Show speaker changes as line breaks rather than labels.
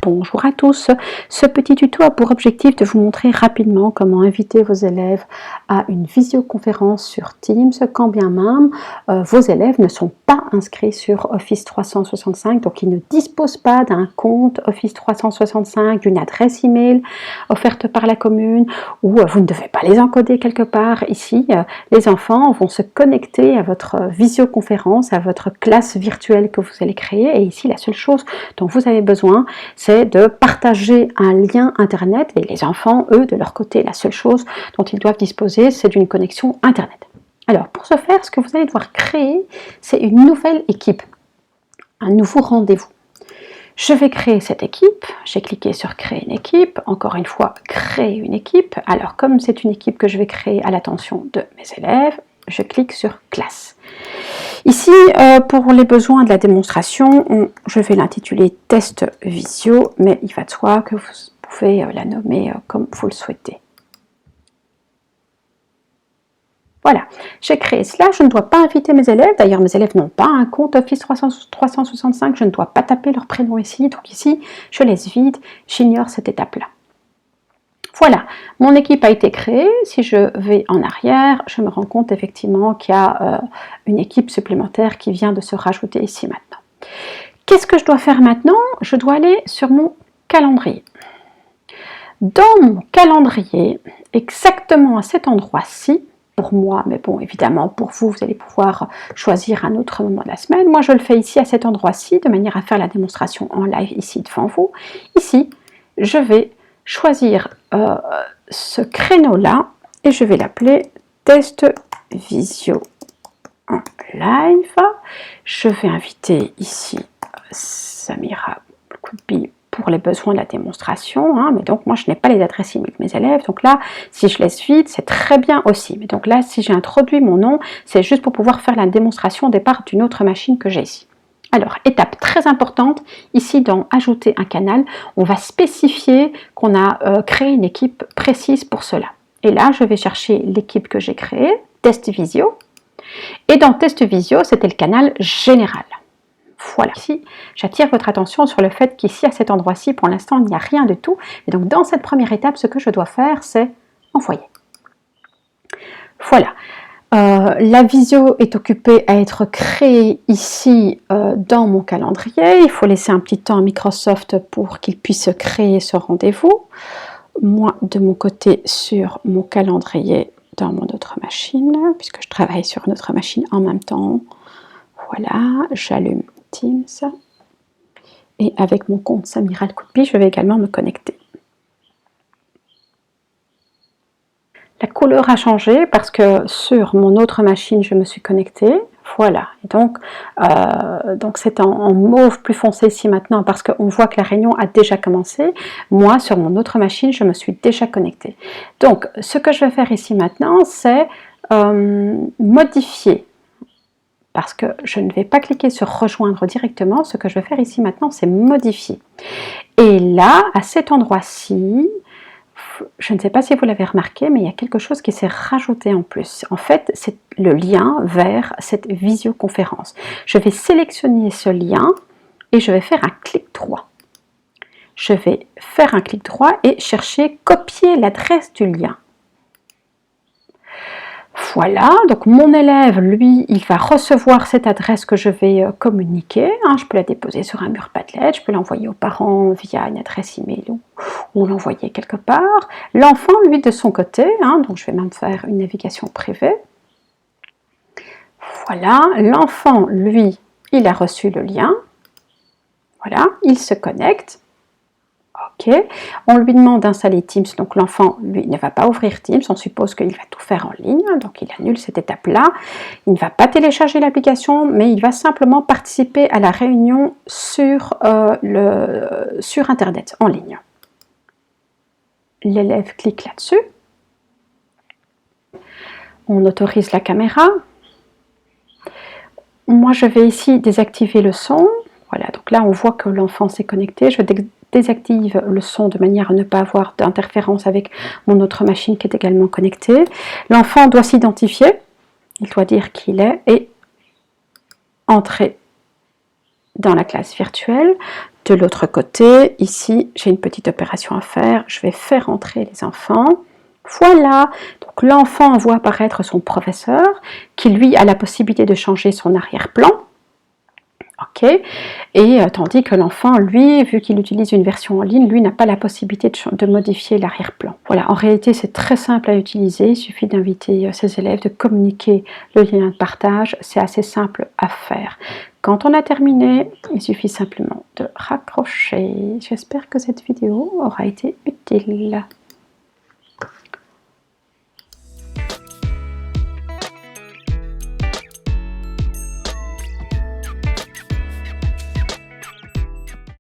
Bonjour à tous. Ce petit tuto a pour objectif de vous montrer rapidement comment inviter vos élèves à une visioconférence sur Teams, quand bien même vos élèves ne sont pas inscrits sur Office 365, donc ils ne disposent pas d'un compte Office 365, d'une adresse email offerte par la commune, ou vous ne devez pas les encoder quelque part. Ici, les enfants vont se connecter à votre visioconférence, à votre classe virtuelle que vous allez créer, et ici la seule chose dont vous avez besoin, c'est de partager un lien internet, et les enfants, eux, de leur côté, la seule chose dont ils doivent disposer, c'est d'une connexion internet. Alors, pour ce faire, ce que vous allez devoir créer, c'est une nouvelle équipe, un nouveau rendez-vous. Je vais créer cette équipe, j'ai cliqué sur créer une équipe, encore une fois, créer une équipe. Alors, comme c'est une équipe que je vais créer à l'attention de mes élèves, je clique sur classe. Ici, pour les besoins de la démonstration, je vais l'intituler test visio, mais il va de soi que vous pouvez la nommer comme vous le souhaitez. Voilà, j'ai créé cela, je ne dois pas inviter mes élèves, d'ailleurs mes élèves n'ont pas un compte Office 365, je ne dois pas taper leur prénom ici, donc ici je laisse vide, j'ignore cette étape-là. Voilà, mon équipe a été créée. Si je vais en arrière, je me rends compte effectivement qu'il y a une équipe supplémentaire qui vient de se rajouter ici maintenant. Qu'est-ce que je dois faire maintenant? Je dois aller sur mon calendrier. Dans mon calendrier, exactement à cet endroit-ci, pour moi, mais bon, évidemment, pour vous, vous allez pouvoir choisir un autre moment de la semaine. Moi, je le fais ici à cet endroit-ci, de manière à faire la démonstration en live ici devant vous. Ici, je vais choisir ce créneau-là et je vais l'appeler test visio en live. Je vais inviter ici Samira Koutbi pour les besoins de la démonstration, hein, mais donc moi je n'ai pas les adresses email de mes élèves, donc là si je laisse vide c'est très bien aussi, mais donc là si j'ai introduit mon nom, c'est juste pour pouvoir faire la démonstration au départ d'une autre machine que j'ai ici. Alors, étape très importante, ici dans ajouter un canal, on va spécifier qu'on a créé une équipe précise pour cela. Et là, je vais chercher l'équipe que j'ai créée, Test Visio. Et dans Test Visio, c'était le canal général. Voilà, ici, j'attire votre attention sur le fait qu'ici, à cet endroit-ci, pour l'instant, il n'y a rien du tout. Et donc, dans cette première étape, ce que je dois faire, c'est envoyer. Voilà. La visio est occupée à être créée ici dans mon calendrier. Il faut laisser un petit temps à Microsoft pour qu'il puisse créer ce rendez-vous. Moi, de mon côté, sur mon calendrier dans mon autre machine, puisque je travaille sur une autre machine en même temps. Voilà, j'allume Teams. Et avec mon compte Samira Koutbi, je vais également me connecter. La couleur a changé parce que sur mon autre machine, je me suis connectée. Voilà, et donc c'est en mauve plus foncé ici maintenant parce qu'on voit que la réunion a déjà commencé. Moi, sur mon autre machine, je me suis déjà connectée. Donc, ce que je vais faire ici maintenant, c'est modifier. Parce que je ne vais pas cliquer sur rejoindre directement. Ce que je vais faire ici maintenant, c'est modifier. Et là, à cet endroit-ci, je ne sais pas si vous l'avez remarqué, mais il y a quelque chose qui s'est rajouté en plus. En fait, c'est le lien vers cette visioconférence. Je vais sélectionner ce lien et je vais faire un clic droit. Je vais faire un clic droit et chercher copier l'adresse du lien. Voilà, donc mon élève, lui, il va recevoir cette adresse que je vais communiquer. Hein, je peux la déposer sur un mur Padlet, je peux l'envoyer aux parents via une adresse email ou l'envoyer quelque part. L'enfant, lui, de son côté, hein, donc je vais même faire une navigation privée. Voilà, l'enfant, lui, il a reçu le lien. Voilà, il se connecte. Ok, on lui demande d'installer Teams, donc l'enfant, lui, ne va pas ouvrir Teams, on suppose qu'il va tout faire en ligne, donc il annule cette étape-là. Il ne va pas télécharger l'application, mais il va simplement participer à la réunion sur Internet, en ligne. L'élève clique là-dessus. On autorise la caméra. Moi, je vais ici désactiver le son. Voilà, donc là, on voit que l'enfant s'est connecté. Je désactive le son de manière à ne pas avoir d'interférence avec mon autre machine qui est également connectée. L'enfant doit s'identifier, il doit dire qui il est et entrer dans la classe virtuelle. De l'autre côté, ici, j'ai une petite opération à faire. Je vais faire entrer les enfants. Voilà, donc l'enfant voit apparaître son professeur qui lui a la possibilité de changer son arrière-plan. Ok, et tandis que l'enfant, lui, vu qu'il utilise une version en ligne, lui n'a pas la possibilité de modifier l'arrière-plan. Voilà, en réalité, c'est très simple à utiliser. Il suffit d'inviter ses élèves, de communiquer le lien de partage. C'est assez simple à faire. Quand on a terminé, il suffit simplement de raccrocher. J'espère que cette vidéo aura été utile.